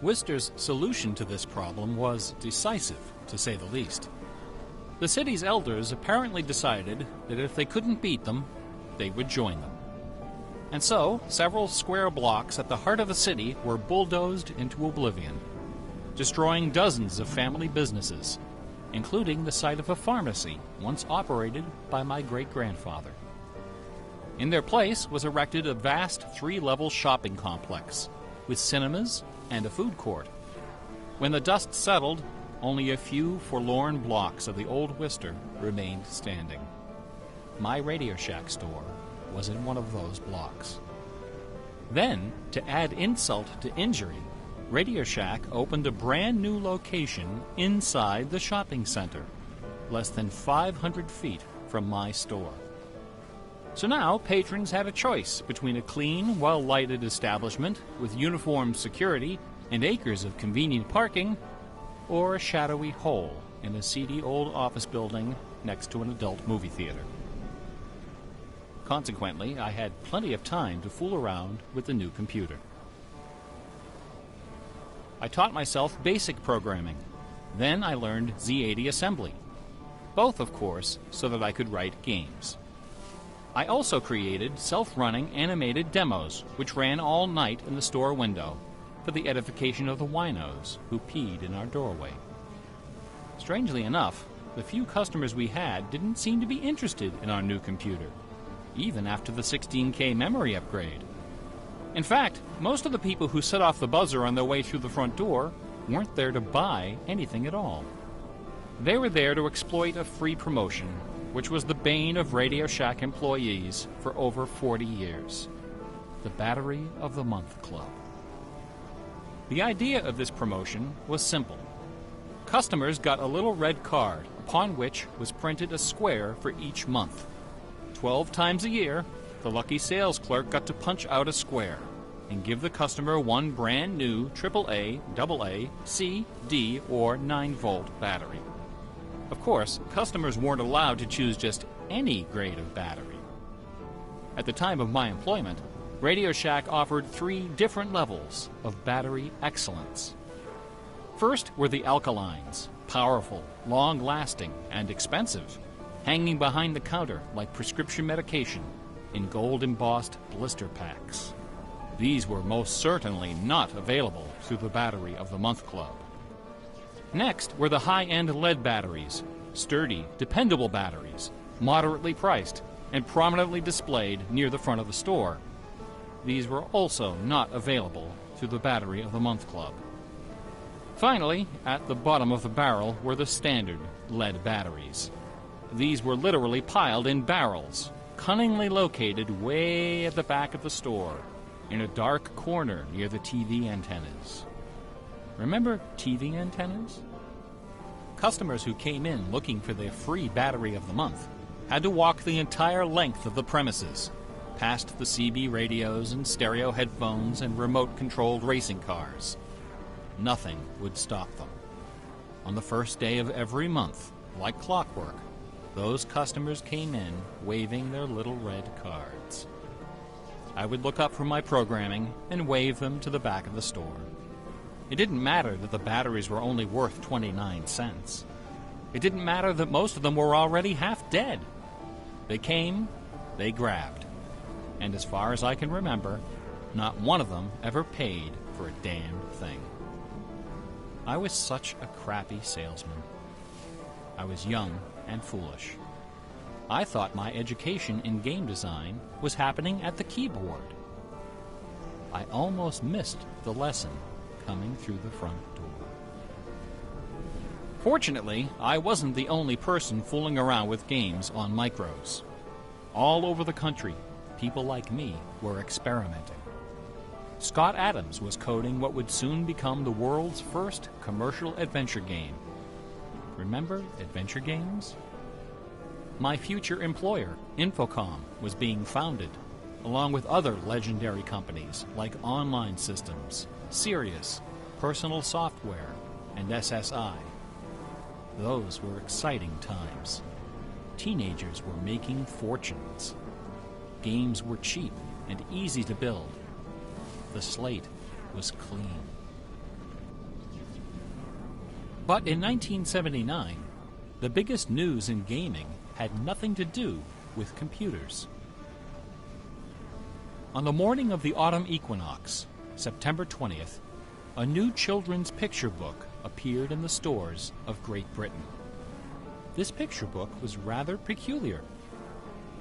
Worcester's solution to this problem was decisive, to say the least. The city's elders apparently decided that if they couldn't beat them, they would join them. And so, several square blocks at the heart of the city were bulldozed into oblivion, destroying dozens of family businesses, including the site of a pharmacy once operated by my great-grandfather. In their place was erected a vast three-level shopping complex with cinemas and a food court. When the dust settled, only a few forlorn blocks of the old Worcester remained standing. My Radio Shack store was in one of those blocks. Then, to add insult to injury, Radio Shack opened a brand new location inside the shopping center, less than 500 feet from my store. So now patrons had a choice between a clean, well-lighted establishment with uniformed security and acres of convenient parking, or a shadowy hole in a seedy old office building next to an adult movie theater. Consequently, I had plenty of time to fool around with the new computer. I taught myself basic programming. Then I learned Z80 assembly. Both, of course, so that I could write games. I also created self-running animated demos, which ran all night in the store window for the edification of the winos who peed in our doorway. Strangely enough, the few customers we had didn't seem to be interested in our new computer, even after the 16K memory upgrade. In fact, most of the people who set off the buzzer on their way through the front door weren't there to buy anything at all. They were there to exploit a free promotion, which was the bane of Radio Shack employees for over 40 years. The Battery of the Month Club. The idea of this promotion was simple. Customers got a little red card upon which was printed a square for each month. 12 times a year, the lucky sales clerk got to punch out a square and give the customer one brand new AAA, AA, C, D, or 9-volt battery. Of course, customers weren't allowed to choose just any grade of battery. At the time of my employment, Radio Shack offered 3 different levels of battery excellence. First were the alkalines, powerful, long-lasting, and expensive, hanging behind the counter like prescription medication in gold-embossed blister packs. These were most certainly not available through the Battery of the Month Club. Next were the high-end lead batteries, sturdy, dependable batteries, moderately priced, and prominently displayed near the front of the store. These were also not available through the Battery of the Month Club. Finally, at the bottom of the barrel were the standard lead batteries. These were literally piled in barrels, cunningly located way at the back of the store, in a dark corner near the TV antennas. Remember TV antennas? Customers who came in looking for their free Battery of the Month had to walk the entire length of the premises, past the CB radios and stereo headphones and remote-controlled racing cars. Nothing would stop them. On the first day of every month, like clockwork, those customers came in waving their little red cards. I would look up from my programming and wave them to the back of the store. It didn't matter that the batteries were only worth 29 cents. It didn't matter that most of them were already half dead. They came, they grabbed. And as far as I can remember, not one of them ever paid for a damn thing. I was such a crappy salesman. I was young and foolish. I thought my education in game design was happening at the keyboard. I almost missed the lesson coming through the front door. Fortunately, I wasn't the only person fooling around with games on micros. All over the country, people like me were experimenting. Scott Adams was coding what would soon become the world's first commercial adventure game. Remember adventure games? My future employer, Infocom, was being founded, along with other legendary companies like Online Systems, Sirius, Personal Software, and SSI. Those were exciting times. Teenagers were making fortunes. Games were cheap and easy to build. The slate was clean. But in 1979, the biggest news in gaming had nothing to do with computers. On the morning of the autumn equinox, September 20th, a new children's picture book appeared in the stores of Great Britain. This picture book was rather peculiar.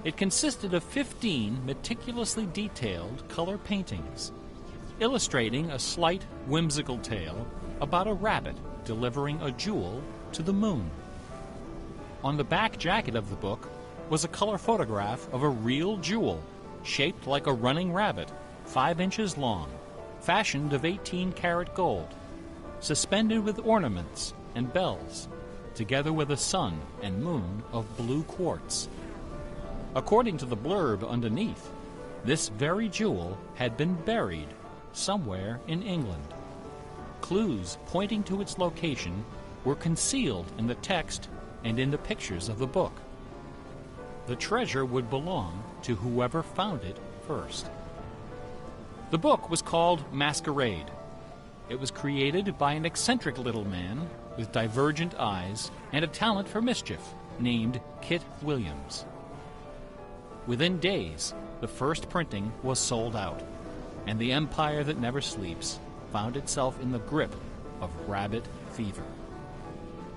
It consisted of 15 meticulously detailed color paintings, illustrating a slight whimsical tale about a rabbit delivering a jewel to the moon. On the back jacket of the book was a color photograph of a real jewel, shaped like a running rabbit, 5 inches long, fashioned of 18-karat gold, suspended with ornaments and bells, together with a sun and moon of blue quartz. According to the blurb underneath, this very jewel had been buried somewhere in England. Clues pointing to its location were concealed in the text and in the pictures of the book. The treasure would belong to whoever found it first. The book was called Masquerade. It was created by an eccentric little man with divergent eyes and a talent for mischief named Kit Williams. Within days, the first printing was sold out, and the empire that never sleeps found itself in the grip of rabbit fever.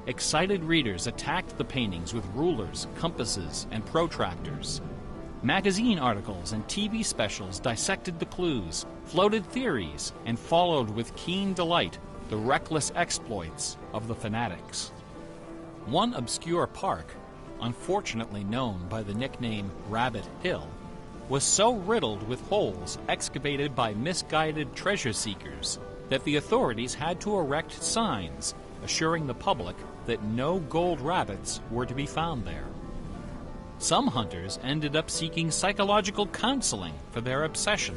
Excited readers attacked the paintings with rulers, compasses, and protractors. Magazine articles and TV specials dissected the clues, floated theories, and followed with keen delight the reckless exploits of the fanatics. One obscure park, unfortunately known by the nickname Rabbit Hill, was so riddled with holes excavated by misguided treasure seekers that the authorities had to erect signs assuring the public that no gold rabbits were to be found there. Some hunters ended up seeking psychological counseling for their obsession.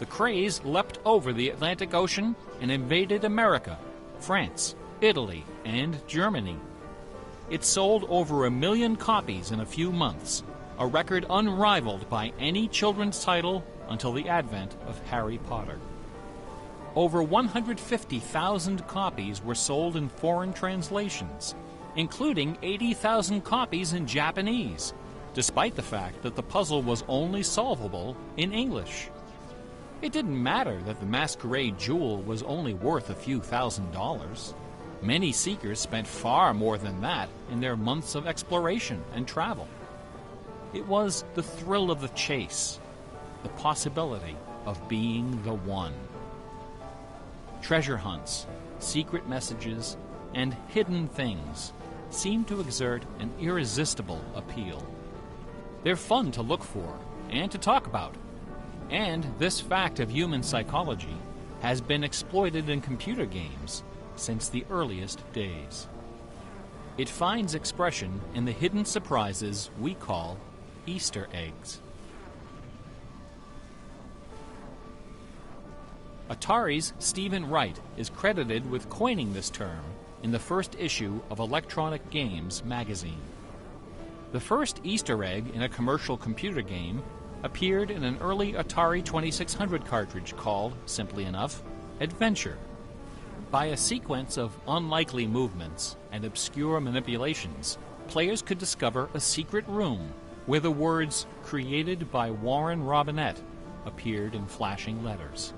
The craze leapt over the Atlantic Ocean and invaded America, France, Italy, and Germany. It sold over 1 million copies in a few months, a record unrivaled by any children's title until the advent of Harry Potter. Over 150,000 copies were sold in foreign translations, including 80,000 copies in Japanese, despite the fact that the puzzle was only solvable in English. It didn't matter that the Masquerade jewel was only worth a few $1,000s. Many seekers spent far more than that in their months of exploration and travel. It was the thrill of the chase, the possibility of being the one. Treasure hunts, secret messages, and hidden things seem to exert an irresistible appeal. They're fun to look for and to talk about, and this fact of human psychology has been exploited in computer games since the earliest days. It finds expression in the hidden surprises we call Easter eggs. Atari's Stephen Wright is credited with coining this term in the first issue of Electronic Games magazine. The first Easter egg in a commercial computer game appeared in an early Atari 2600 cartridge called, simply enough, Adventure. By a sequence of unlikely movements and obscure manipulations, players could discover a secret room where the words "Created by Warren Robinette" appeared in flashing letters.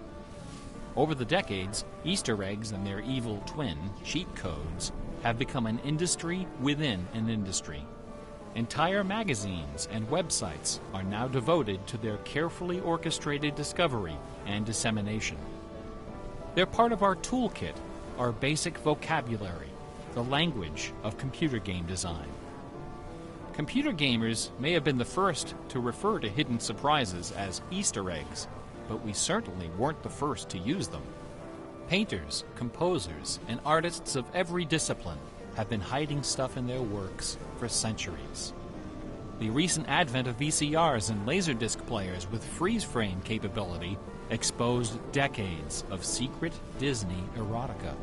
Over the decades, Easter eggs and their evil twin, cheat codes, have become an industry within an industry. Entire magazines and websites are now devoted to their carefully orchestrated discovery and dissemination. They're part of our toolkit, our basic vocabulary, the language of computer game design. Computer gamers may have been the first to refer to hidden surprises as Easter eggs, but we certainly weren't the first to use them. Painters, composers, and artists of every discipline have been hiding stuff in their works for centuries. The recent advent of VCRs and Laserdisc players with freeze-frame capability exposed decades of secret Disney erotica.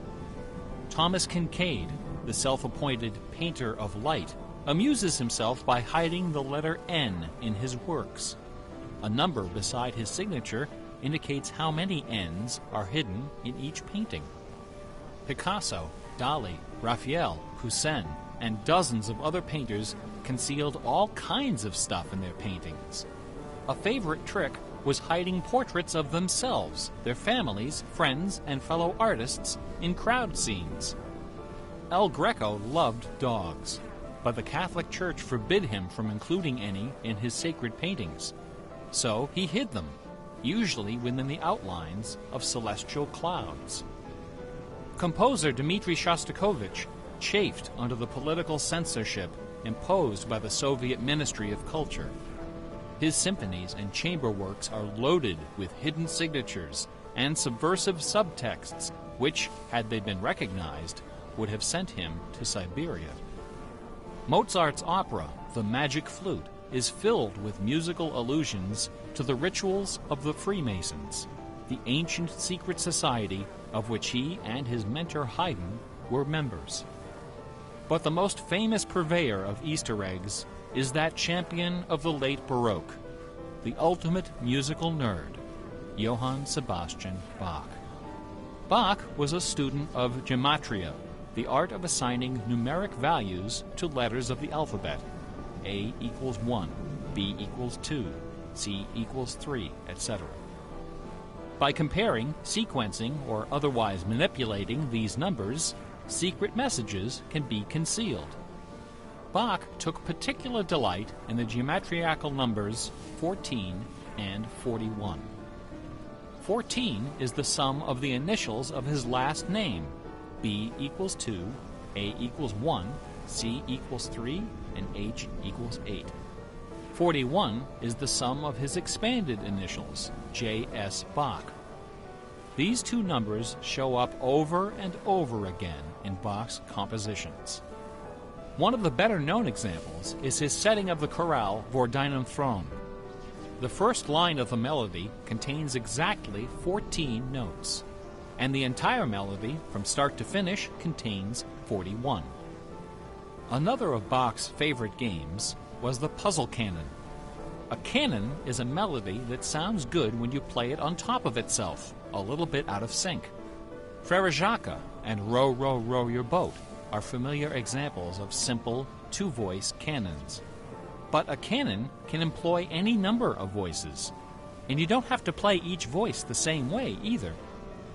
Thomas Kincaid, the self-appointed painter of light, amuses himself by hiding the letter N in his works. A number beside his signature indicates how many N's are hidden in each painting. Picasso, Dali, Raphael, Poussin, and dozens of other painters concealed all kinds of stuff in their paintings. A favorite trick was hiding portraits of themselves, their families, friends, and fellow artists in crowd scenes. El Greco loved dogs, but the Catholic Church forbid him from including any in his sacred paintings. So he hid them, usually within the outlines of celestial clouds. Composer Dmitri Shostakovich chafed under the political censorship imposed by the Soviet Ministry of Culture. His symphonies and chamber works are loaded with hidden signatures and subversive subtexts, which, had they been recognized, would have sent him to Siberia. Mozart's opera, The Magic Flute, is filled with musical allusions to the rituals of the Freemasons, the ancient secret society of which he and his mentor Haydn were members. But the most famous purveyor of Easter eggs is that champion of the late Baroque, the ultimate musical nerd, Johann Sebastian Bach. Bach was a student of gematria, the art of assigning numeric values to letters of the alphabet. A equals 1, B equals 2, C equals 3, etc. By comparing, sequencing, or otherwise manipulating these numbers, secret messages can be concealed. Bach took particular delight in the geometrical numbers 14 and 41. 14 is the sum of the initials of his last name. B equals 2, A equals 1, C equals 3, and H equals 8. 41 is the sum of his expanded initials, J.S. Bach. These two numbers show up over and over again in Bach's compositions. One of the better-known examples is his setting of the chorale Vor deinem Thron. The first line of the melody contains exactly 14 notes, and the entire melody, from start to finish, contains 41. Another of Bach's favorite games was the puzzle canon. A canon is a melody that sounds good when you play it on top of itself, a little bit out of sync. Frere Jacques and Row, Row, Row Your Boat are familiar examples of simple, two-voice canons. But a canon can employ any number of voices, and you don't have to play each voice the same way either.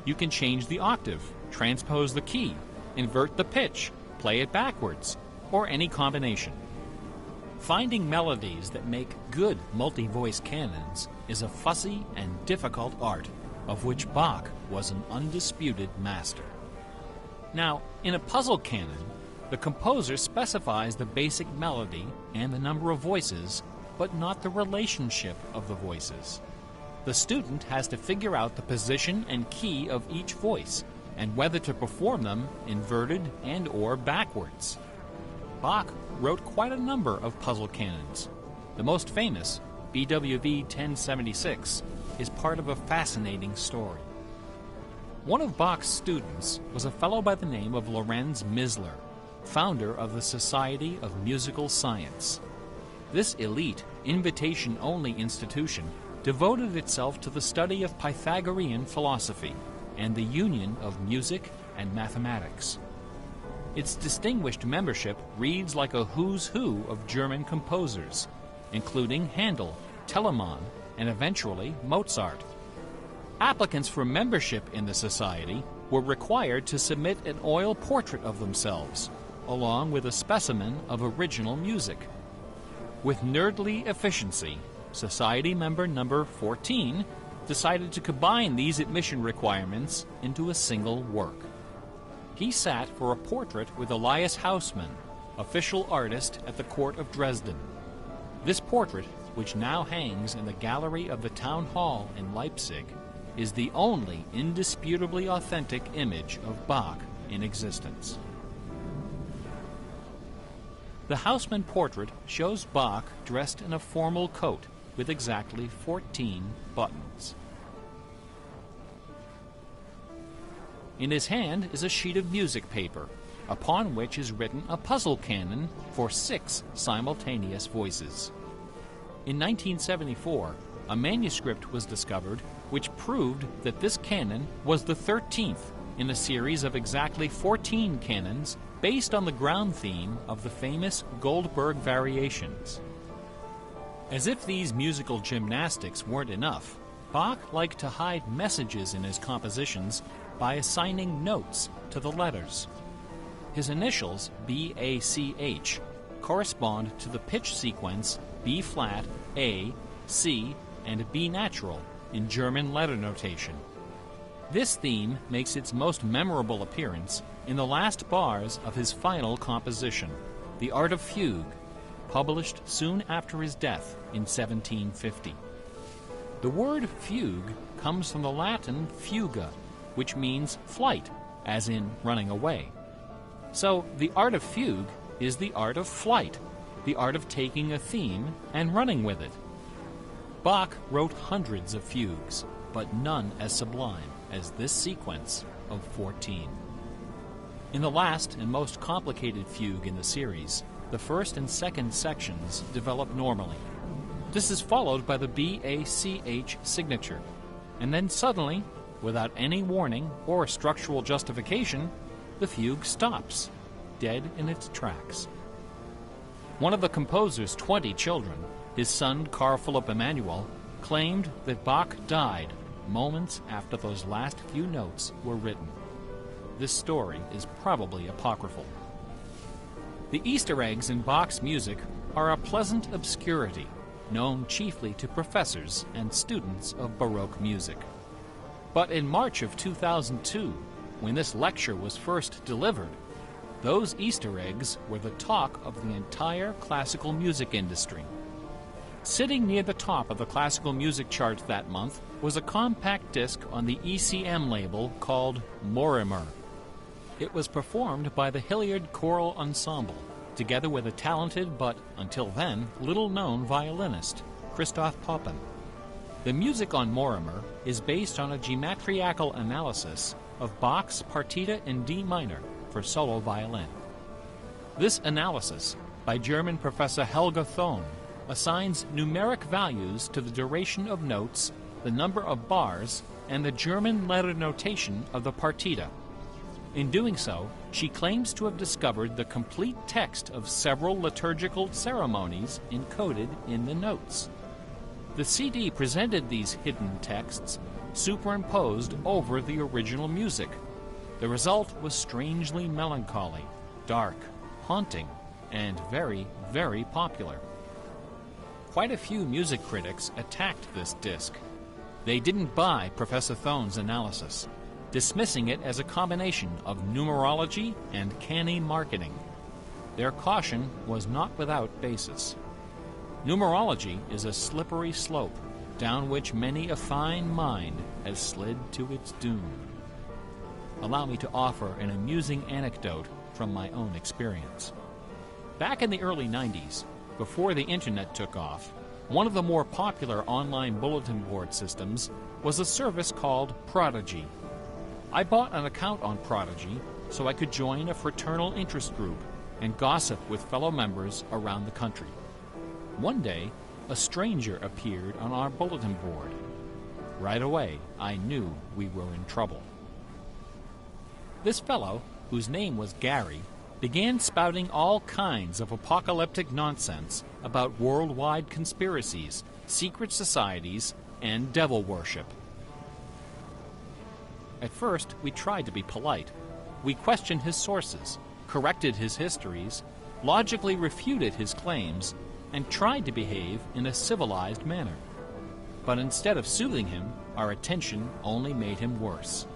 You can change the octave, transpose the key, invert the pitch, play it backwards, or any combination. Finding melodies that make good multi-voice canons is a fussy and difficult art, of which Bach was an undisputed master. Now, in a puzzle canon, the composer specifies the basic melody and the number of voices, but not the relationship of the voices. The student has to figure out the position and key of each voice, and whether to perform them inverted and/or backwards. Bach wrote quite a number of puzzle canons. The most famous, BWV 1076, is part of a fascinating story. One of Bach's students was a fellow by the name of Lorenz Misler, founder of the Society of Musical Science. This elite, invitation-only institution devoted itself to the study of Pythagorean philosophy and the union of music and mathematics. Its distinguished membership reads like a who's who of German composers, including Handel, Telemann, and eventually Mozart. Applicants for membership in the society were required to submit an oil portrait of themselves, along with a specimen of original music. With nerdly efficiency, Society member number 14 decided to combine these admission requirements into a single work. He sat for a portrait with Elias Haussmann, official artist at the court of Dresden. This portrait, which now hangs in the gallery of the town hall in Leipzig, is the only indisputably authentic image of Bach in existence. The Haussmann portrait shows Bach dressed in a formal coat with exactly 14 buttons. In his hand is a sheet of music paper, upon which is written a puzzle canon for 6 simultaneous voices. In 1974, a manuscript was discovered which proved that this canon was the 13th in a series of exactly 14 canons based on the ground theme of the famous Goldberg variations. As if these musical gymnastics weren't enough, Bach liked to hide messages in his compositions by assigning notes to the letters. His initials, B-A-C-H, correspond to the pitch sequence B-flat, A, C, and B natural in German letter notation. This theme makes its most memorable appearance in the last bars of his final composition, The Art of Fugue, published soon after his death in 1750. The word fugue comes from the Latin fuga, which means flight, as in running away. So the art of fugue is the art of flight, the art of taking a theme and running with it. Bach wrote hundreds of fugues, but none as sublime as this sequence of 14. In the last and most complicated fugue in the series, the first and second sections develop normally. This is followed by the B-A-C-H signature, and then suddenly, without any warning or structural justification, the fugue stops, dead in its tracks. One of the composer's 20 children, his son Carl Philipp Emanuel, claimed that Bach died moments after those last few notes were written. This story is probably apocryphal. The Easter eggs in Bach's music are a pleasant obscurity, known chiefly to professors and students of Baroque music. But in March of 2002, when this lecture was first delivered, those Easter eggs were the talk of the entire classical music industry. Sitting near the top of the classical music charts that month was a compact disc on the ECM label called Mortimer. It was performed by the Hilliard Choral Ensemble, together with a talented but, until then, little-known violinist, Christoph Poppen. The music on Mortimer is based on a geometrical analysis of Bach's Partita in D minor for solo violin. This analysis, by German professor Helga Thon, assigns numeric values to the duration of notes, the number of bars, and the German letter notation of the partita. In doing so, she claims to have discovered the complete text of several liturgical ceremonies encoded in the notes. The CD presented these hidden texts superimposed over the original music. The result was strangely melancholy, dark, haunting, and very, very popular. Quite a few music critics attacked this disc. They didn't buy Professor Thon's analysis, dismissing it as a combination of numerology and canny marketing. Their caution was not without basis. Numerology is a slippery slope down which many a fine mind has slid to its doom. Allow me to offer an amusing anecdote from my own experience. Back in the early 90s, before the internet took off, one of the more popular online bulletin board systems was a service called Prodigy. I bought an account on Prodigy so I could join a fraternal interest group and gossip with fellow members around the country. One day, a stranger appeared on our bulletin board. Right away, I knew we were in trouble. This fellow, whose name was Gary, began spouting all kinds of apocalyptic nonsense about worldwide conspiracies, secret societies, and devil worship. At first, we tried to be polite. We questioned his sources, corrected his histories, logically refuted his claims, and tried to behave in a civilized manner. But instead of soothing him, our attention only made him worse.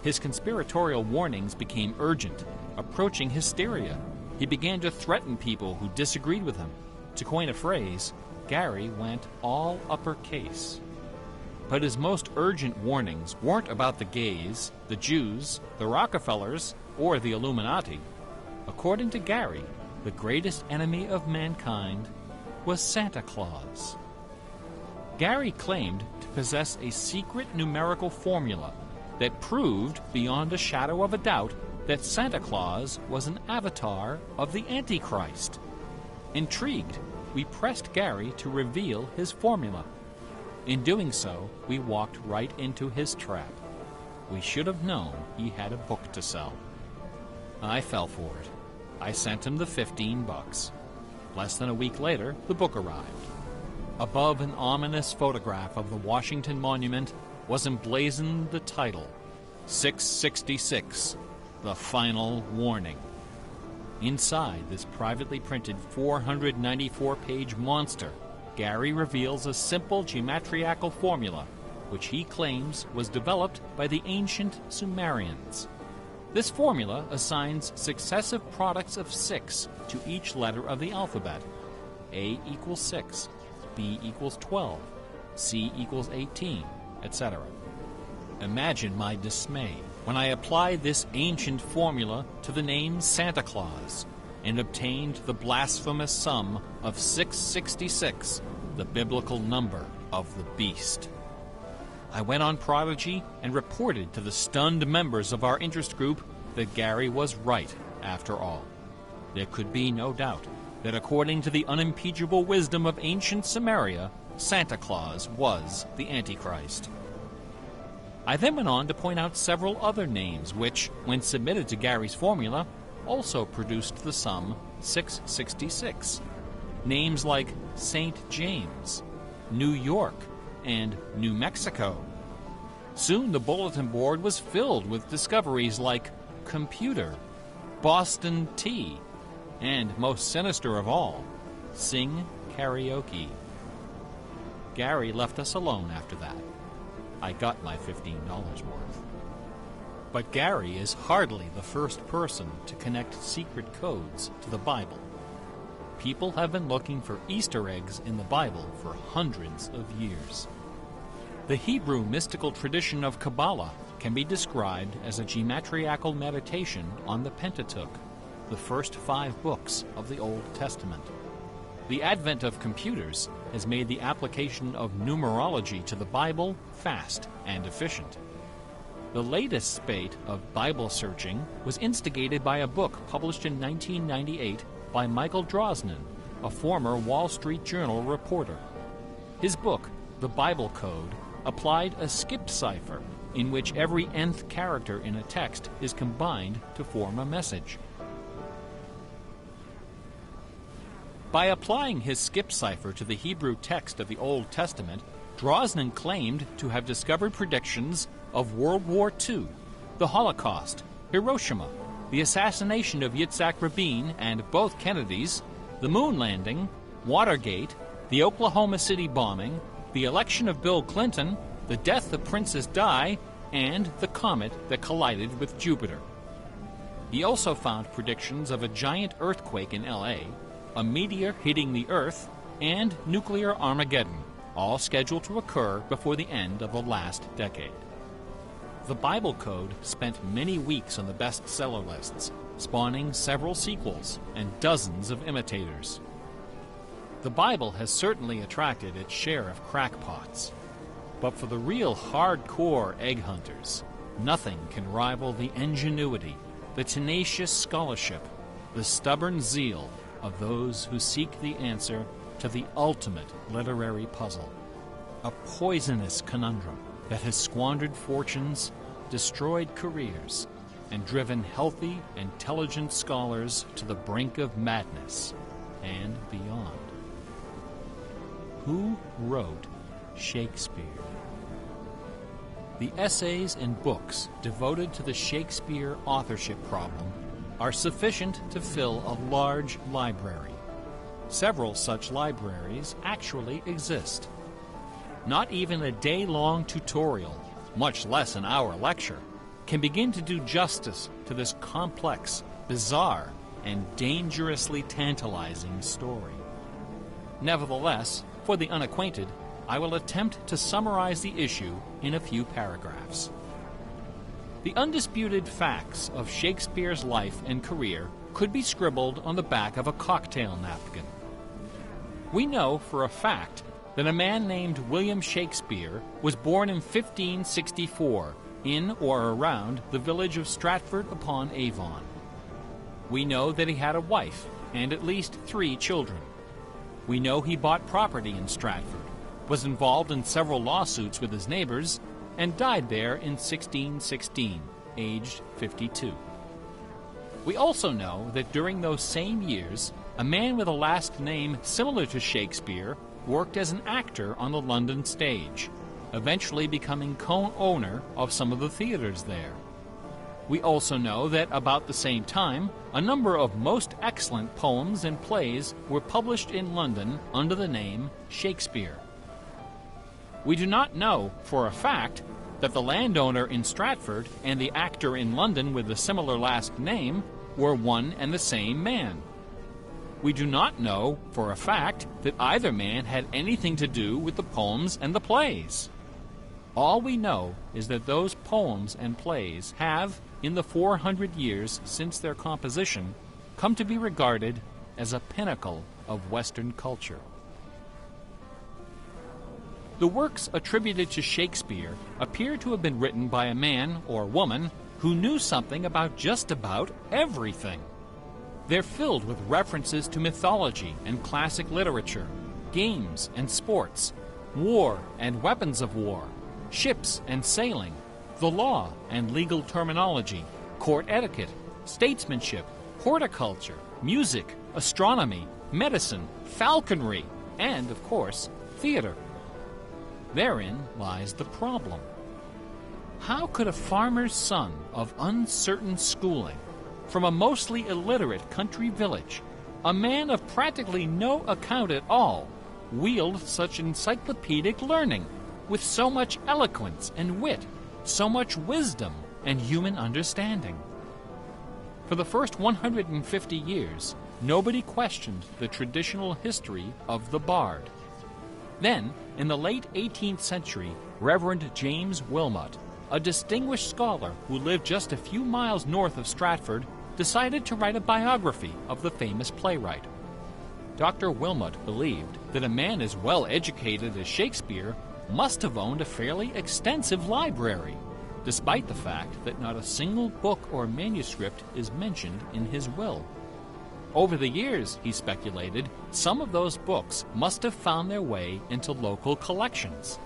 His conspiratorial warnings became urgent, approaching hysteria. He began to threaten people who disagreed with him. To coin a phrase, Gary went all uppercase. But his most urgent warnings weren't about the gays, the Jews, the Rockefellers, or the Illuminati. According to Gary, the greatest enemy of mankind was Santa Claus. Gary claimed to possess a secret numerical formula that proved beyond a shadow of a doubt that Santa Claus was an avatar of the Antichrist. Intrigued, we pressed Gary to reveal his formula. In doing so, we walked right into his trap. We should have known he had a book to sell. I fell for it. I sent him the $15. Less than a week later, the book arrived. Above an ominous photograph of the Washington Monument was emblazoned the title, 666, The Final Warning. Inside this privately printed 494-page monster, Gary reveals a simple geometrical formula, which he claims was developed by the ancient Sumerians. This formula assigns successive products of 6 to each letter of the alphabet. A equals 6, B equals 12, C equals 18, etc. Imagine my dismay when I applied this ancient formula to the name Santa Claus and obtained the blasphemous sum of 666, the biblical number of the beast. I went on Prodigy and reported to the stunned members of our interest group that Gary was right after all. There could be no doubt that according to the unimpeachable wisdom of ancient Samaria, Santa Claus was the Antichrist. I then went on to point out several other names which, when submitted to Gary's formula, also produced the sum 666. Names like St. James, New York, and New Mexico. Soon the bulletin board was filled with discoveries like computer, Boston tea, and most sinister of all, sing karaoke. Gary left us alone after that. I got my $15 worth. But Gary is hardly the first person to connect secret codes to the Bible. People have been looking for Easter eggs in the Bible for hundreds of years. The Hebrew mystical tradition of Kabbalah can be described as a geometrical meditation on the Pentateuch, the first 5 books of the Old Testament. The advent of computers has made the application of numerology to the Bible fast and efficient. The latest spate of Bible searching was instigated by a book published in 1998 by Michael Drosnin, a former Wall Street Journal reporter. His book, The Bible Code, applied a skip cipher in which every nth character in a text is combined to form a message. By applying his skip cipher to the Hebrew text of the Old Testament, Drosnin claimed to have discovered predictions of World War II, the Holocaust, Hiroshima, the assassination of Yitzhak Rabin and both Kennedys, the moon landing, Watergate, the Oklahoma City bombing, the election of Bill Clinton, the death of Princess Di, and the comet that collided with Jupiter. He also found predictions of a giant earthquake in LA, a meteor hitting the Earth, and nuclear Armageddon, all scheduled to occur before the end of the last decade. The Bible Code spent many weeks on the bestseller lists, spawning several sequels and dozens of imitators. The Bible has certainly attracted its share of crackpots, but for the real hardcore egg hunters, nothing can rival the ingenuity, the tenacious scholarship, the stubborn zeal of those who seek the answer to the ultimate literary puzzle, a poisonous conundrum that has squandered fortunes, destroyed careers, and driven healthy, intelligent scholars to the brink of madness and beyond. Who wrote Shakespeare? The essays and books devoted to the Shakespeare authorship problem are sufficient to fill a large library. Several such libraries actually exist. Not even a day-long tutorial, much less an hour lecture, can begin to do justice to this complex, bizarre, and dangerously tantalizing story. Nevertheless, for the unacquainted, I will attempt to summarize the issue in a few paragraphs. The undisputed facts of Shakespeare's life and career could be scribbled on the back of a cocktail napkin. We know for a fact that a man named William Shakespeare was born in 1564 in or around the village of Stratford-upon-Avon. We know that he had a wife and at least 3 children. We know he bought property in Stratford, was involved in several lawsuits with his neighbors, and died there in 1616, aged 52. We also know that during those same years, a man with a last name similar to Shakespeare worked as an actor on the London stage, eventually becoming co-owner of some of the theaters there. We also know that about the same time, a number of most excellent poems and plays were published in London under the name Shakespeare. We do not know for a fact that the landowner in Stratford and the actor in London with a similar last name were one and the same man. We do not know for a fact that either man had anything to do with the poems and the plays. All we know is that those poems and plays have, in the 400 years since their composition, come to be regarded as a pinnacle of Western culture. The works attributed to Shakespeare appear to have been written by a man or woman who knew something about just about everything. They're filled with references to mythology and classic literature, games and sports, war and weapons of war, ships and sailing, the law and legal terminology, court etiquette, statesmanship, horticulture, music, astronomy, medicine, falconry, and, of course, theater. Therein lies the problem. How could a farmer's son of uncertain schooling, from a mostly illiterate country village, a man of practically no account at all, wield such encyclopedic learning, with so much eloquence and wit, so much wisdom and human understanding? For the first 150 years, nobody questioned the traditional history of the bard. Then, in the late 18th century, Reverend James Wilmot, a distinguished scholar who lived just a few miles north of Stratford, decided to write a biography of the famous playwright. Dr. Wilmot believed that a man as well educated as Shakespeare must have owned a fairly extensive library, despite the fact that not a single book or manuscript is mentioned in his will. Over the years, he speculated, some of those books must have found their way into local collections.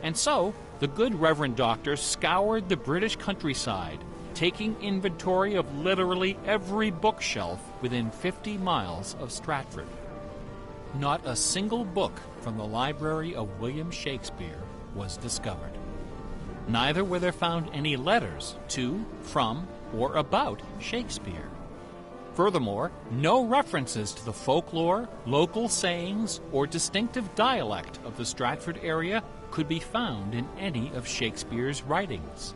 And so, the good Reverend Doctor scoured the British countryside, taking inventory of literally every bookshelf within 50 miles of Stratford. Not a single book from the library of William Shakespeare was discovered. Neither were there found any letters to, from, or about Shakespeare. Furthermore, no references to the folklore, local sayings, or distinctive dialect of the Stratford area could be found in any of Shakespeare's writings.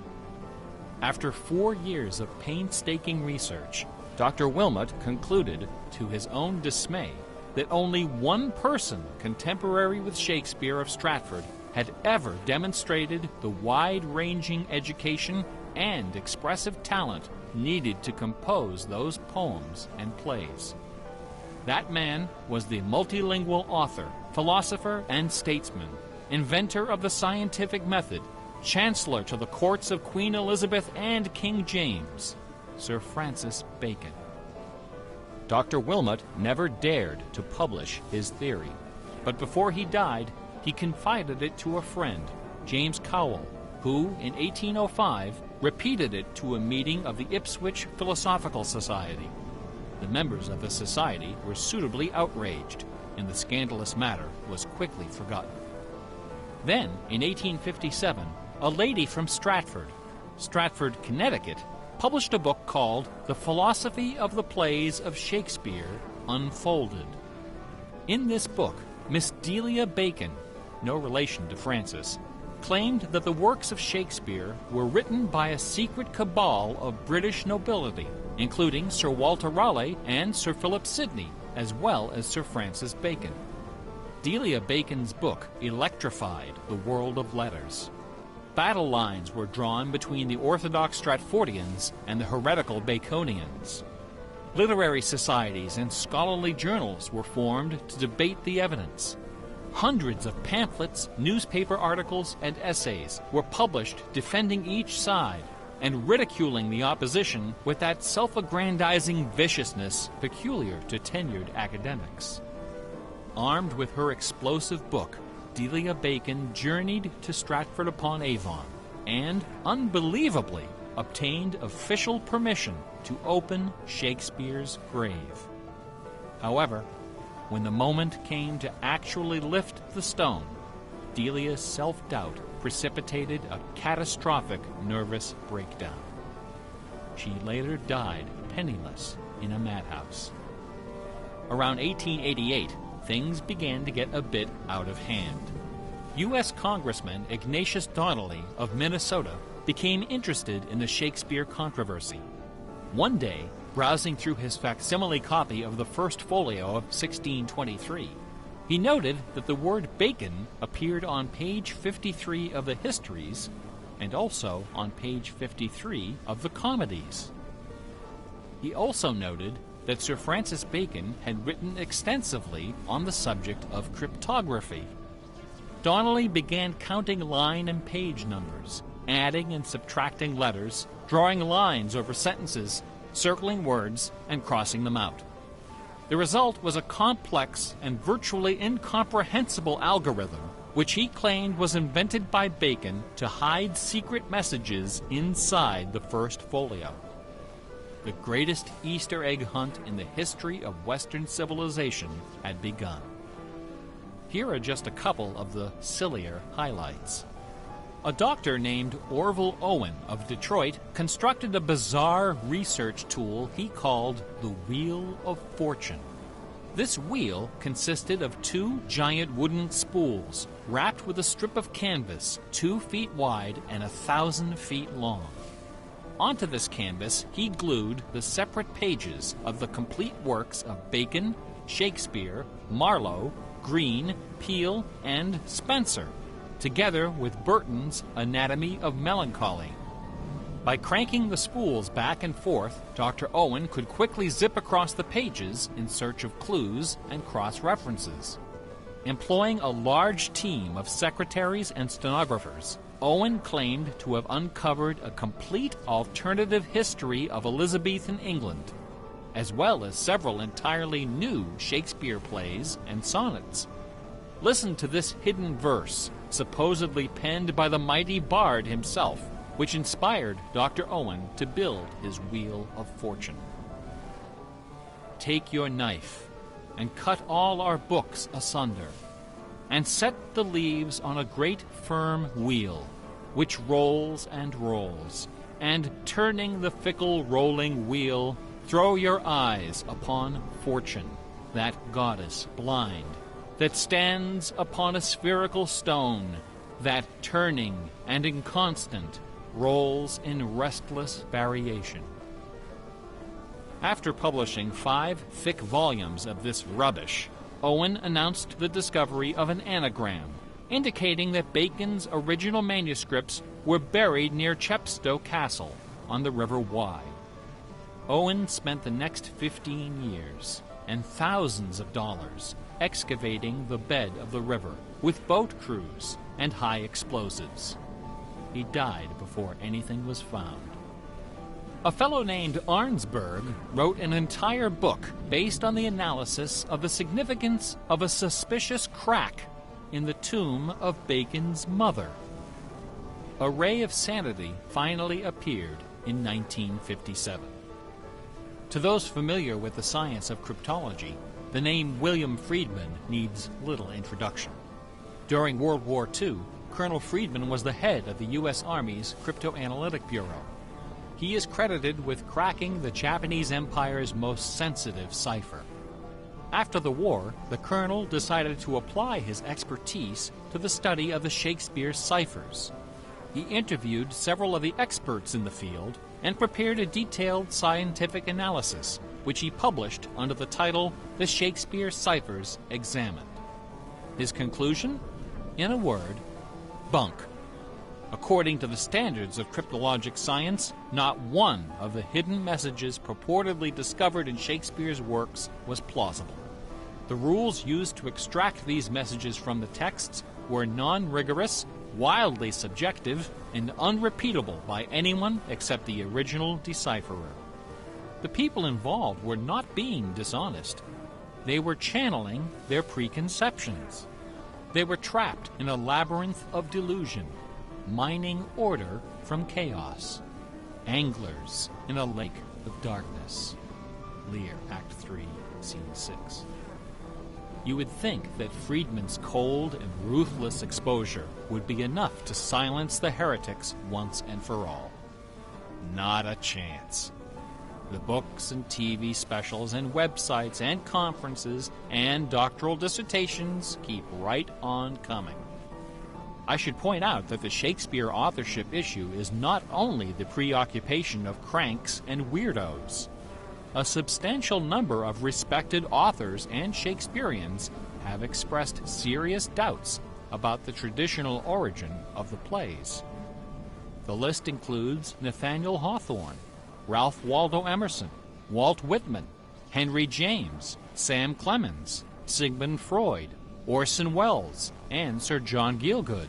After 4 years of painstaking research, Dr. Wilmot concluded, to his own dismay, that only one person contemporary with Shakespeare of Stratford had ever demonstrated the wide-ranging education and expressive talent needed to compose those poems and plays. That man was the multilingual author, philosopher, and statesman, inventor of the scientific method, chancellor to the courts of Queen Elizabeth and King James, Sir Francis Bacon. Dr. Wilmot never dared to publish his theory, but before he died, he confided it to a friend, James Cowell, who, in 1805, repeated it to a meeting of the Ipswich Philosophical Society. The members of the society were suitably outraged, and the scandalous matter was quickly forgotten. Then, in 1857, a lady from Stratford, Connecticut, published a book called The Philosophy of the Plays of Shakespeare Unfolded. In this book, Miss Delia Bacon, no relation to Francis, claimed that the works of Shakespeare were written by a secret cabal of British nobility, including Sir Walter Raleigh and Sir Philip Sidney, as well as Sir Francis Bacon. Delia Bacon's book electrified the world of letters. Battle lines were drawn between the orthodox Stratfordians and the heretical Baconians. Literary societies and scholarly journals were formed to debate the evidence. Hundreds of pamphlets, newspaper articles, and essays were published defending each side and ridiculing the opposition with that self-aggrandizing viciousness peculiar to tenured academics. Armed with her explosive book, Delia Bacon journeyed to Stratford-upon-Avon, and, unbelievably, obtained official permission to open Shakespeare's grave. However, when the moment came to actually lift the stone, Delia's self-doubt precipitated a catastrophic nervous breakdown. She later died penniless in a madhouse. Around 1888, things began to get a bit out of hand. U.S. Congressman Ignatius Donnelly of Minnesota became interested in the Shakespeare controversy. One day, browsing through his facsimile copy of the First Folio of 1623, he noted that the word bacon appeared on page 53 of the Histories and also on page 53 of the Comedies. He also noted that Sir Francis Bacon had written extensively on the subject of cryptography. Donnelly began counting line and page numbers, adding and subtracting letters, drawing lines over sentences, circling words, and crossing them out. The result was a complex and virtually incomprehensible algorithm, which he claimed was invented by Bacon to hide secret messages inside the First Folio. The greatest Easter egg hunt in the history of Western civilization had begun. Here are just a couple of the sillier highlights. A doctor named Orville Owen of Detroit constructed a bizarre research tool he called the Wheel of Fortune. This wheel consisted of two giant wooden spools wrapped with a strip of canvas 2 feet wide and 1,000 feet long. Onto this canvas, he glued the separate pages of the complete works of Bacon, Shakespeare, Marlowe, Greene, Peele, and Spenser, together with Burton's Anatomy of Melancholy. By cranking the spools back and forth, Dr. Owen could quickly zip across the pages in search of clues and cross-references. Employing a large team of secretaries and stenographers, Owen claimed to have uncovered a complete alternative history of Elizabethan England, as well as several entirely new Shakespeare plays and sonnets. Listen to this hidden verse, supposedly penned by the mighty bard himself, which inspired Dr. Owen to build his Wheel of Fortune. Take your knife, and cut all our books asunder, and set the leaves on a great firm wheel, which rolls and rolls, and turning the fickle rolling wheel, throw your eyes upon Fortune, that goddess blind, that stands upon a spherical stone, that turning and inconstant rolls in restless variation. After publishing 5 thick volumes of this rubbish, Owen announced the discovery of an anagram, indicating that Bacon's original manuscripts were buried near Chepstow Castle on the River Wye. Owen spent the next 15 years and thousands of dollars excavating the bed of the river with boat crews and high explosives. He died before anything was found. A fellow named Arnsberg wrote an entire book based on the analysis of the significance of a suspicious crack in the tomb of Bacon's mother. A Ray of Sanity finally appeared in 1957. To those familiar with the science of cryptology, the name William Friedman needs little introduction. During World War II, Colonel Friedman was the head of the U.S. Army's Cryptoanalytic Bureau. He is credited with cracking the Japanese Empire's most sensitive cipher. After the war, the colonel decided to apply his expertise to the study of the Shakespeare ciphers. He interviewed several of the experts in the field and prepared a detailed scientific analysis, which he published under the title The Shakespeare Ciphers Examined. His conclusion? In a word, bunk. According to the standards of cryptologic science, not one of the hidden messages purportedly discovered in Shakespeare's works was plausible. The rules used to extract these messages from the texts were non-rigorous, wildly subjective, and unrepeatable by anyone except the original decipherer. The people involved were not being dishonest. They were channeling their preconceptions. They were trapped in a labyrinth of delusion. mining order from chaos. Anglers in a lake of darkness. Lear, Act 3, Scene 6. You would think that Friedman's cold and ruthless exposure would be enough to silence the heretics once and for all. Not a chance. The books and TV specials and websites and conferences and doctoral dissertations keep right on coming. I should point out that the Shakespeare authorship issue is not only the preoccupation of cranks and weirdos. A substantial number of respected authors and Shakespeareans have expressed serious doubts about the traditional origin of the plays. The list includes Nathaniel Hawthorne, Ralph Waldo Emerson, Walt Whitman, Henry James, Sam Clemens, Sigmund Freud, Orson Welles, and Sir John Gielgud.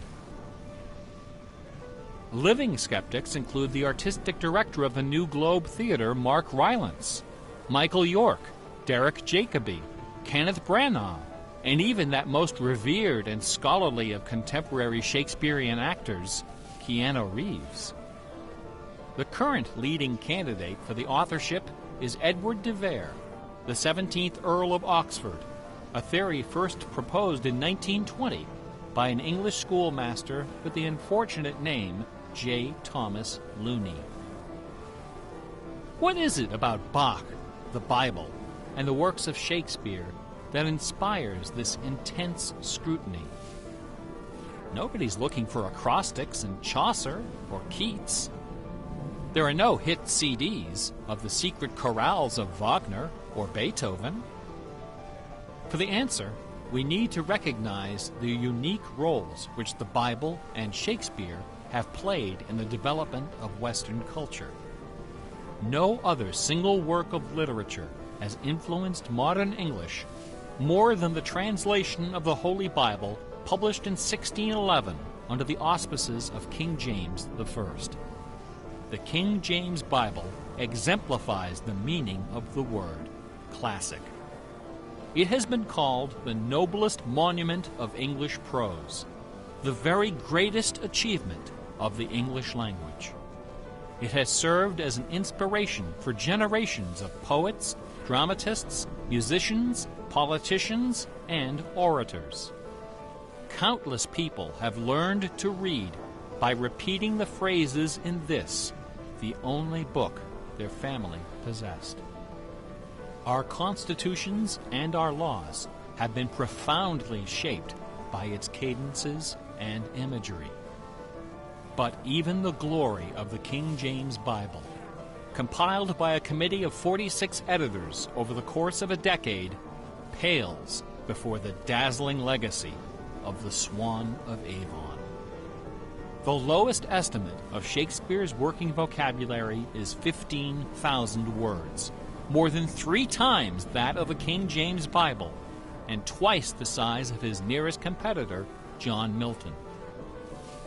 Living skeptics include the artistic director of the New Globe Theatre, Mark Rylance, Michael York, Derek Jacobi, Kenneth Branagh, and even that most revered and scholarly of contemporary Shakespearean actors, Keanu Reeves. The current leading candidate for the authorship is Edward de Vere, the 17th Earl of Oxford, a theory first proposed in 1920 by an English schoolmaster with the unfortunate name J. Thomas Looney. What is it about Bach, the Bible, and the works of Shakespeare that inspires this intense scrutiny? Nobody's looking for acrostics in Chaucer or Keats. There are no hit CDs of the secret chorales of Wagner or Beethoven. For the answer, we need to recognize the unique roles which the Bible and Shakespeare have played in the development of Western culture. No other single work of literature has influenced modern English more than the translation of the Holy Bible published in 1611 under the auspices of King James I. The King James Bible exemplifies the meaning of the word classic. It has been called the noblest monument of English prose, the very greatest achievement of the English language. It has served as an inspiration for generations of poets, dramatists, musicians, politicians, and orators. Countless people have learned to read by repeating the phrases in this, the only book their family possessed. Our constitutions and our laws have been profoundly shaped by its cadences and imagery. But even the glory of the King James Bible, compiled by a committee of 46 editors over the course of a decade, pales before the dazzling legacy of the Swan of Avon. The lowest estimate of Shakespeare's working vocabulary is 15,000 words, more than 3 times that of the King James Bible, and twice the size of his nearest competitor, John Milton.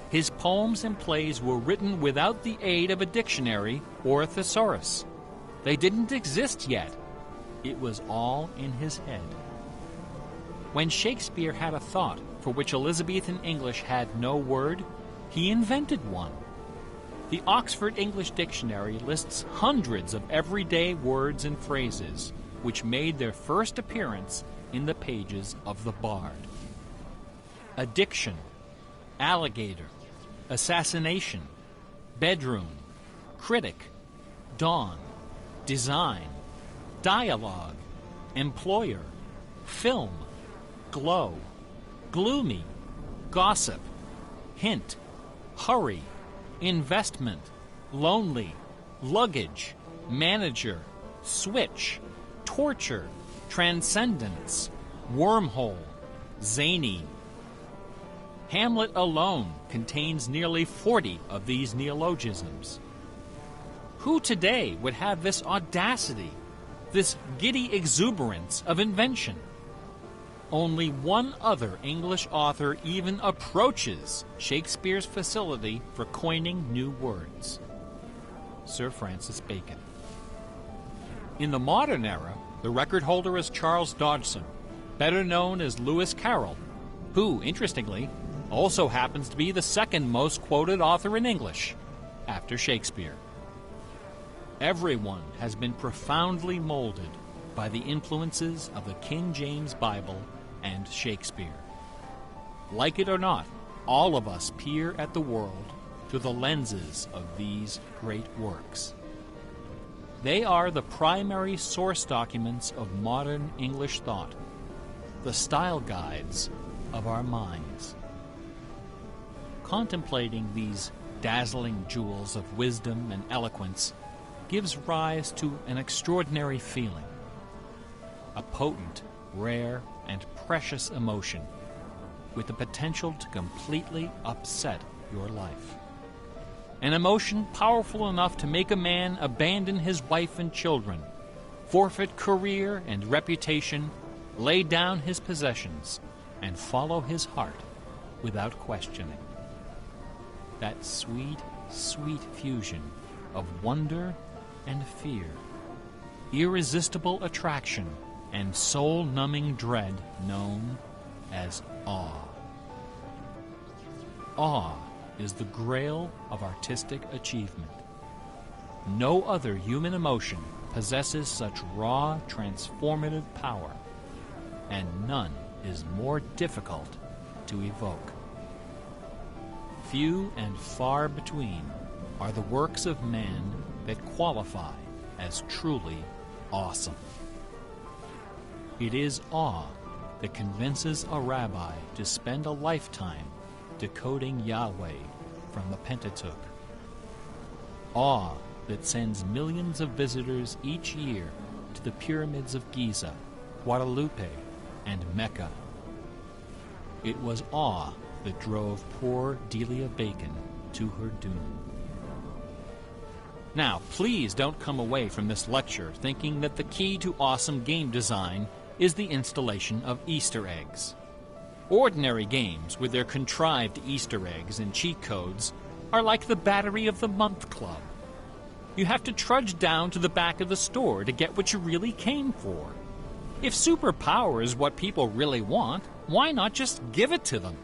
His poems and plays were written without the aid of a dictionary or a thesaurus. They didn't exist yet. It was all in his head. When Shakespeare had a thought for which Elizabethan English had no word, he invented one. The Oxford English Dictionary lists hundreds of everyday words and phrases which made their first appearance in the pages of the Bard. Addiction, alligator, assassination, bedroom, critic, dawn, design, dialogue, employer, film, glow, gloomy, gossip, hint, hurry, investment, lonely, luggage, manager, switch, torture, transcendence, wormhole, zany. Hamlet alone contains nearly 40 of these neologisms. Who today would have this audacity, this giddy exuberance of invention? Only one other English author even approaches Shakespeare's facility for coining new words: Sir Francis Bacon. In the modern era, the record holder is Charles Dodgson, better known as Lewis Carroll, who, interestingly, also happens to be the second most quoted author in English, after Shakespeare. Everyone has been profoundly molded by the influences of the King James Bible and Shakespeare. Like it or not, all of us peer at the world through the lenses of these great works. They are the primary source documents of modern English thought, the style guides of our minds. Contemplating these dazzling jewels of wisdom and eloquence gives rise to an extraordinary feeling, a potent, rare, and precious emotion with the potential to completely upset your life. An emotion powerful enough to make a man abandon his wife and children, forfeit career and reputation, lay down his possessions, and follow his heart without questioning. That sweet, sweet fusion of wonder and fear, irresistible attraction, and soul-numbing dread known as awe. Awe is the grail of artistic achievement. No other human emotion possesses such raw, transformative power, and none is more difficult to evoke. Few and far between are the works of man that qualify as truly awesome. It is awe that convinces a rabbi to spend a lifetime decoding Yahweh from the Pentateuch. Awe that sends millions of visitors each year to the pyramids of Giza, Guadalupe, and Mecca. It was awe that drove poor Delia Bacon to her doom. Now, please don't come away from this lecture thinking that the key to awesome game design is the installation of Easter eggs. Ordinary games with their contrived Easter eggs and cheat codes are like the Battery of the Month Club. You have to trudge down to the back of the store to get what you really came for. If superpower is what people really want, why not just give it to them?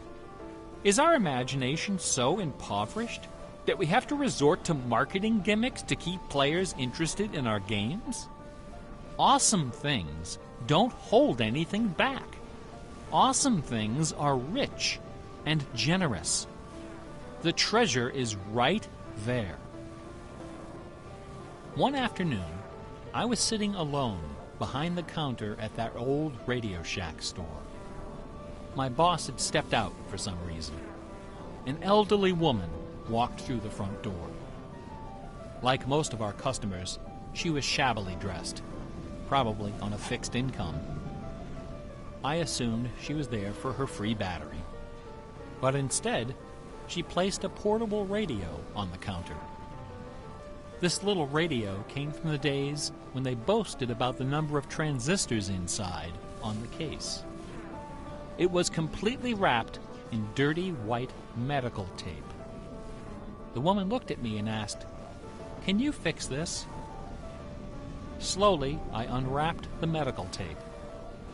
Is our imagination so impoverished that we have to resort to marketing gimmicks to keep players interested in our games? Awesome things don't hold anything back. Awesome things are rich and generous. The treasure is right there. One afternoon, I was sitting alone behind the counter at that old Radio Shack store. My boss had stepped out for some reason. An elderly woman walked through the front door. Like most of our customers, she was shabbily dressed, probably on a fixed income. I assumed she was there for her free battery. But instead, she placed a portable radio on the counter. This little radio came from the days when they boasted about the number of transistors inside on the case. It was completely wrapped in dirty white medical tape. The woman looked at me and asked, "Can you fix this?" Slowly, I unwrapped the medical tape,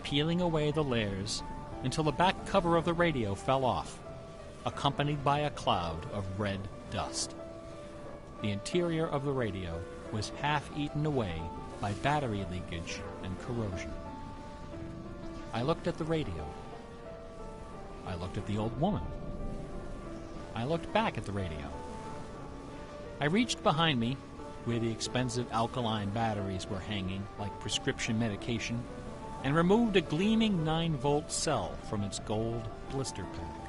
peeling away the layers until the back cover of the radio fell off, accompanied by a cloud of red dust. The interior of the radio was half eaten away by battery leakage and corrosion. I looked at the radio. I looked at the old woman. I looked back at the radio. I reached behind me, where the expensive alkaline batteries were hanging like prescription medication, and removed a gleaming 9-volt cell from its gold blister pack.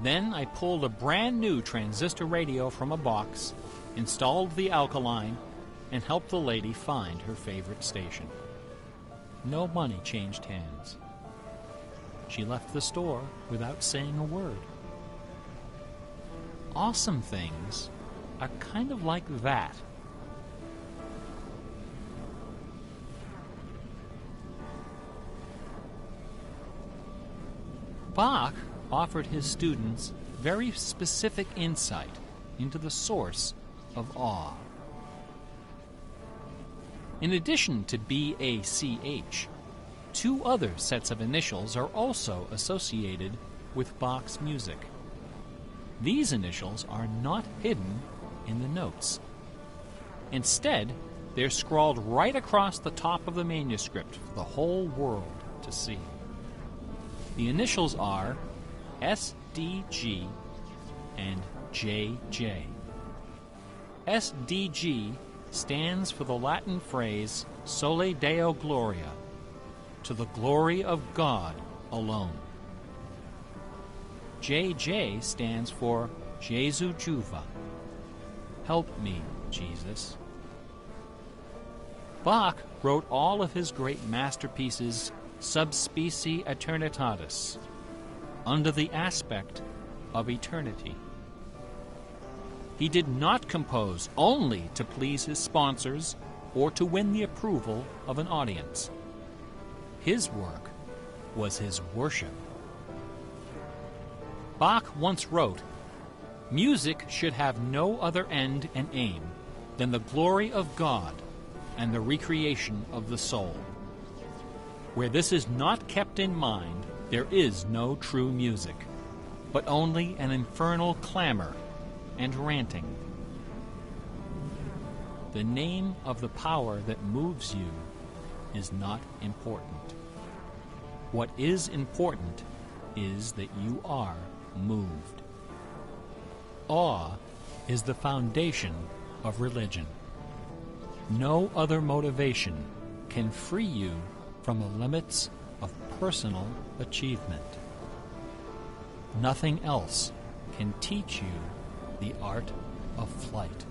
Then I pulled a brand new transistor radio from a box, installed the alkaline, and helped the lady find her favorite station. No money changed hands. She left the store without saying a word. Awesome things are kind of like that. Bach offered his students very specific insight into the source of awe. In addition to BACH, 2 other sets of initials are also associated with Bach's music. These initials are not hidden in the notes. Instead, they're scrawled right across the top of the manuscript for the whole world to see. The initials are SDG and JJ. SDG stands for the Latin phrase Sole Deo Gloria, to the glory of God alone. JJ stands for Jesu Juva, help me, Jesus. Bach wrote all of his great masterpieces sub specie eternitatis, under the aspect of eternity. He did not compose only to please his sponsors or to win the approval of an audience. His work was his worship. Bach once wrote, "Music should have no other end and aim than the glory of God and the recreation of the soul. Where this is not kept in mind, there is no true music, but only an infernal clamor and ranting." The name of the power that moves you is not important. What is important is that you are moved. Awe is the foundation of religion. No other motivation can free you from the limits of personal achievement. Nothing else can teach you the art of flight.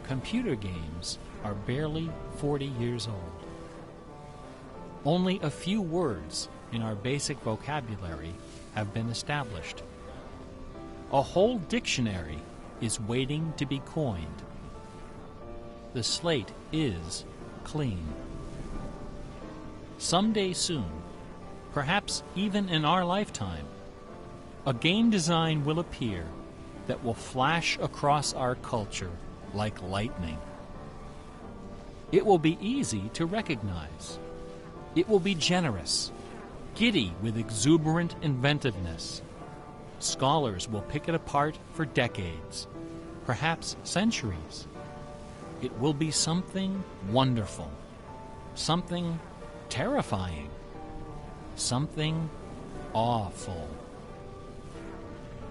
Computer games are barely 40 years old. Only a few words in our basic vocabulary have been established. A whole dictionary is waiting to be coined. The slate is clean. Someday soon, perhaps even in our lifetime, a game design will appear that will flash across our culture like lightning. It will be easy to recognize. It will be generous, giddy with exuberant inventiveness. Scholars will pick it apart for decades, perhaps centuries. It will be something wonderful, something terrifying, something awful.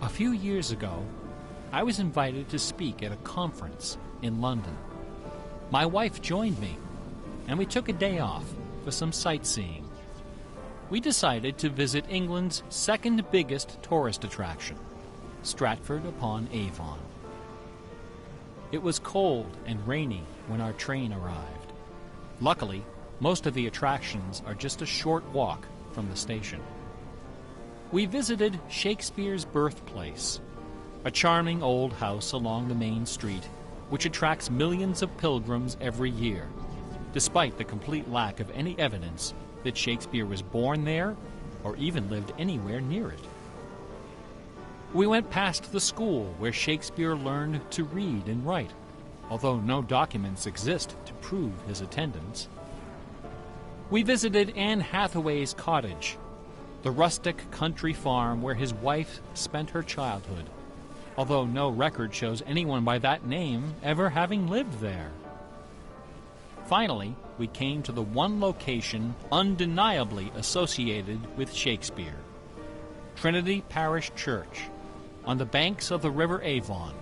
A few years ago, I was invited to speak at a conference in London. My wife joined me, and we took a day off for some sightseeing. We decided to visit England's second biggest tourist attraction, Stratford-upon-Avon. It was cold and rainy when our train arrived. Luckily, most of the attractions are just a short walk from the station. We visited Shakespeare's birthplace, a charming old house along the main street, which attracts millions of pilgrims every year, despite the complete lack of any evidence that Shakespeare was born there or even lived anywhere near it. We went past the school where Shakespeare learned to read and write, although no documents exist to prove his attendance. We visited Anne Hathaway's cottage, the rustic country farm where his wife spent her childhood, although no record shows anyone by that name ever having lived there. Finally, we came to the one location undeniably associated with Shakespeare, Trinity Parish Church, on the banks of the River Avon,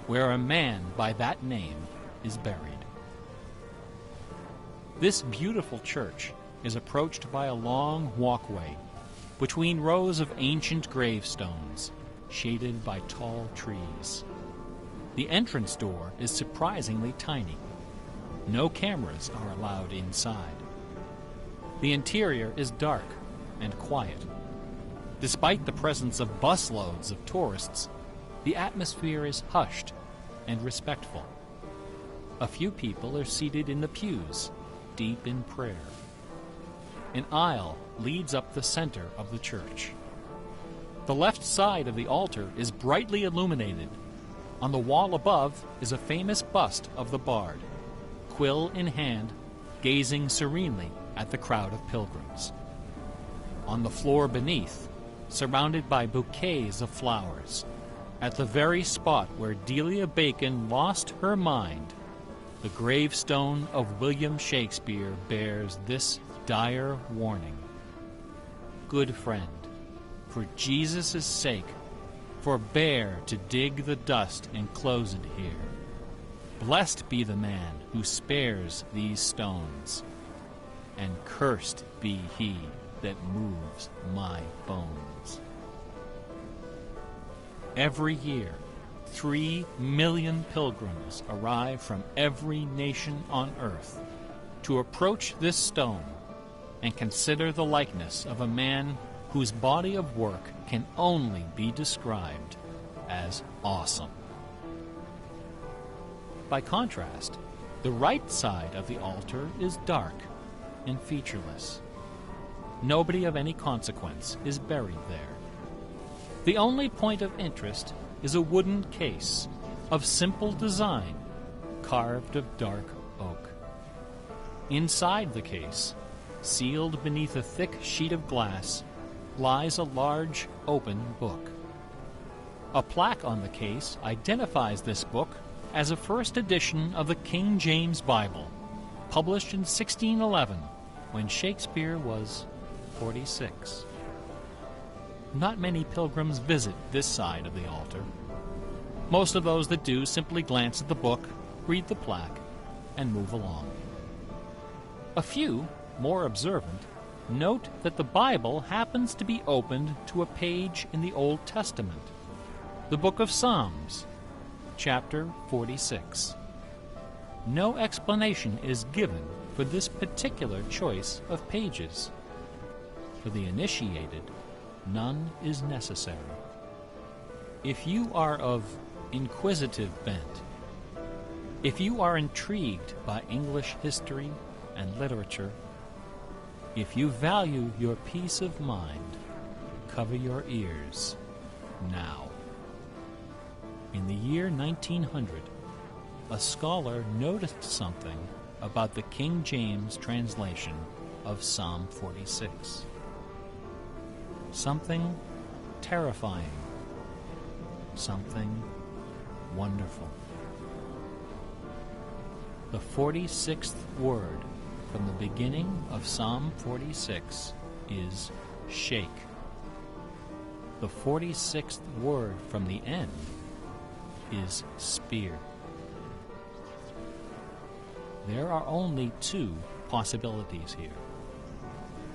where a man by that name is buried. This beautiful church is approached by a long walkway between rows of ancient gravestones, shaded by tall trees. The entrance door is surprisingly tiny. No cameras are allowed inside. The interior is dark and quiet. Despite the presence of busloads of tourists, the atmosphere is hushed and respectful. A few people are seated in the pews, deep in prayer. An aisle leads up the center of the church. The left side of the altar is brightly illuminated. On the wall above is a famous bust of the bard, quill in hand, gazing serenely at the crowd of pilgrims. on the floor beneath, surrounded by bouquets of flowers, at the very spot where Delia Bacon lost her mind, the gravestone of William Shakespeare bears this dire warning. Good friend, for Jesus' sake, forbear to dig the dust enclosed here. Blessed be the man who spares these stones, and cursed be he that moves my bones. Every year, 3 million pilgrims arrive from every nation on earth to approach this stone and consider the likeness of a man whose body of work can only be described as awesome. By contrast, the right side of the altar is dark and featureless. Nobody of any consequence is buried there. The only point of interest is a wooden case of simple design, carved of dark oak. Inside the case, sealed beneath a thick sheet of glass, lies a large open book. A plaque on the case identifies this book as a first edition of the King James Bible, published in 1611, when Shakespeare was 46. Not many pilgrims visit this side of the altar. Most of those that do simply glance at the book, read the plaque, and move along. A few, more observant, note that the Bible happens to be opened to a page in the Old Testament, the book of Psalms, chapter 46. No explanation is given for this particular choice of pages. For the initiated, none is necessary. If you are of inquisitive bent, if you are intrigued by English history and literature, if you value your peace of mind, cover your ears now. In the year 1900, a scholar noticed something about the King James translation of Psalm 46. Something terrifying, something wonderful. The 46th word from the beginning of Psalm 46 is shake. The 46th word from the end is spear. There are only 2 possibilities here.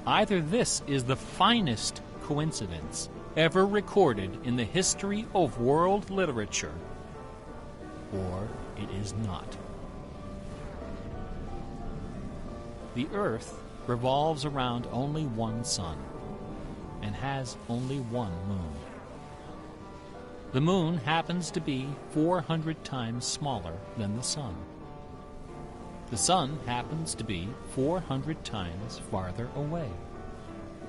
Either this is the finest coincidence ever recorded in the history of world literature, or it is not. The Earth revolves around only one sun and has only one moon. The moon happens to be 400 times smaller than the sun. The sun happens to be 400 times farther away.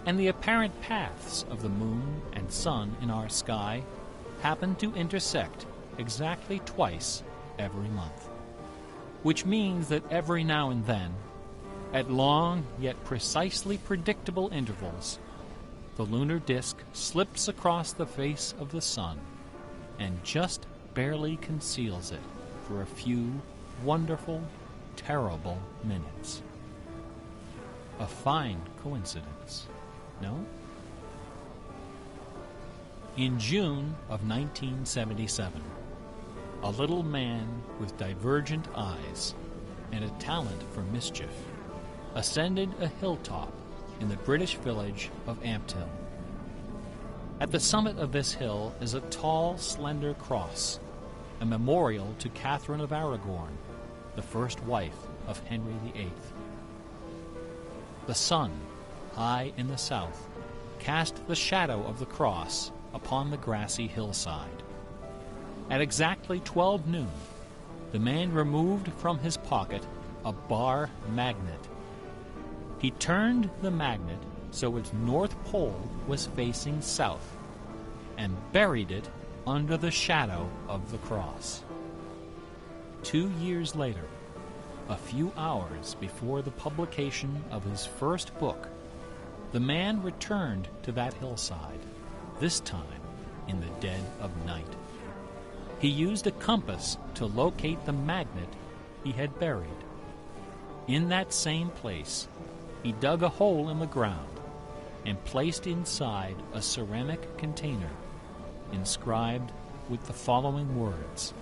And the apparent paths of the moon and sun in our sky happen to intersect exactly twice every month, which means that every now and then, at long yet precisely predictable intervals, the lunar disk slips across the face of the sun and just barely conceals it for a few wonderful, terrible minutes. A fine coincidence, no? In June of 1977, a little man with divergent eyes and a talent for mischief ascended a hilltop in the British village of Ampthill. At the summit of this hill is a tall, slender cross, a memorial to Catherine of Aragon, the first wife of Henry VIII. The sun, high in the south, cast the shadow of the cross upon the grassy hillside. At exactly 12 noon, the man removed from his pocket a bar magnet. He turned the magnet so its north pole was facing south and buried it under the shadow of the cross. 2 years later, a few hours before the publication of his first book, the man returned to that hillside, this time in the dead of night. He used a compass to locate the magnet he had buried. In that same place, he dug a hole in the ground and placed inside a ceramic container inscribed with the following words: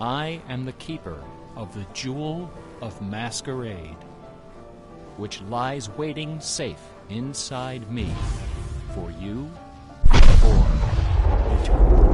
I am the keeper of the Jewel of Masquerade, which lies waiting safe inside me for you for eternity.